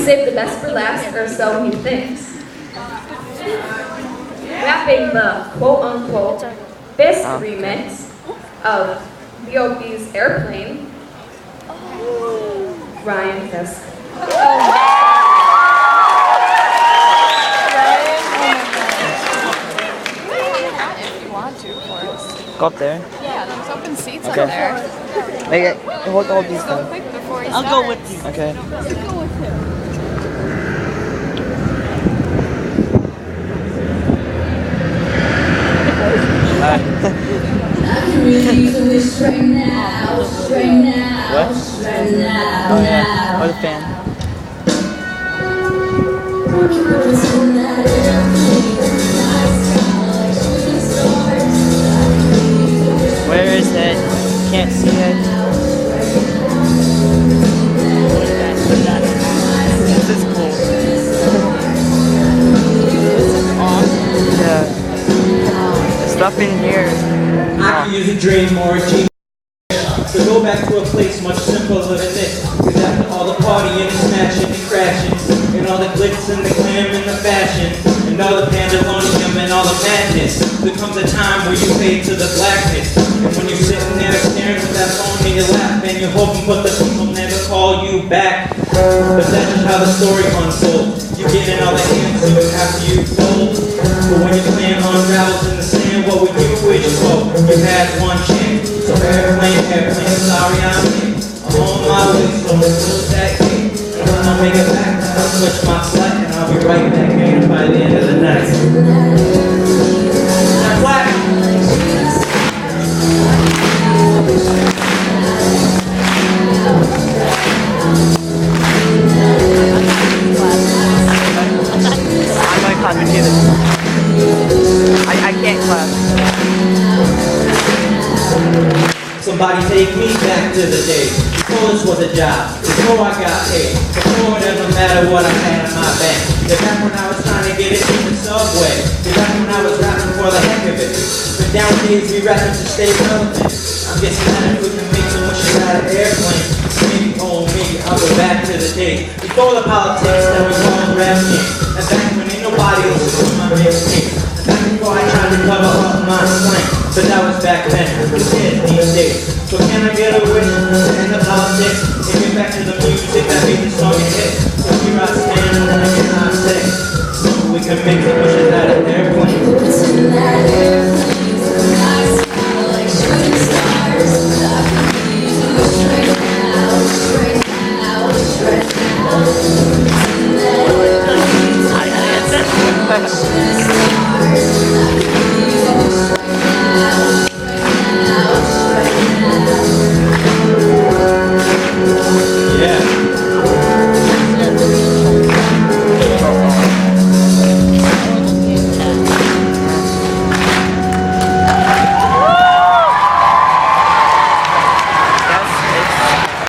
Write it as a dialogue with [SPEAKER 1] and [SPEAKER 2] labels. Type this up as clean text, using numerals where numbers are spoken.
[SPEAKER 1] saved the best for last, or so he thinks. Rapping the quote-unquote Fisk remix of B.o.b's Airplane, Ryan Fisk.
[SPEAKER 2] If you want to, of course.
[SPEAKER 3] Go up there.
[SPEAKER 2] Yeah, there's open seats up
[SPEAKER 3] Okay.
[SPEAKER 2] there.
[SPEAKER 3] Hey, hold all these
[SPEAKER 2] Go
[SPEAKER 3] down.
[SPEAKER 2] quick before he
[SPEAKER 4] I'll
[SPEAKER 2] starts.
[SPEAKER 4] go with you.
[SPEAKER 3] Okay.
[SPEAKER 5] I can really use a wish right now, right now,
[SPEAKER 3] What?
[SPEAKER 5] right now,
[SPEAKER 3] Oh yeah.
[SPEAKER 5] now.
[SPEAKER 3] Oh, the fan. Where is it? Can't see it. This is cool. Yeah. There's stuff in here.
[SPEAKER 6] I can use a dream or a genius to go back to a place much simpler than this. Cause after all the partying and smashing and crashing, and all the glitz and the glam and the fashion, and all the pandemonium and all the madness, there comes a time where you fade to the blackness. And when you're sitting there staring with that phone in your lap, and you're hoping but the people never call you back. But that's just how the story unfolds. You're getting all the answers after you fold. But when your plan unravels in the sand, what would you wish for? You had one chance. So airplane, sorry I'm late. I'm on my way, so close that gate. And when I make it back, I'll switch my flight, and I'll be right back here by the end of the night. Now clap.
[SPEAKER 3] I'm gonna clap and do this. I can't clap.
[SPEAKER 6] Somebody take me back to the day before this was a job, before I got paid, before it ever mattered what I had in my bank. The back when I was trying to get it in the subway, the back when I was rapping for the heck of it. But nowadays we rapping to stay relevant. I'm guessing that if we can make some wishes out of airplane, maybe, oh maybe I'll go back to the day before the politics that we call rapping. And back when ain't nobody else was doing my mixtape. Back before I tried to cover up my slang, but that was back then, instead these days. So can I get a wish to end the politics and get back to the music that made the song a hit? So here I stand and I cannot say, so we can make the wish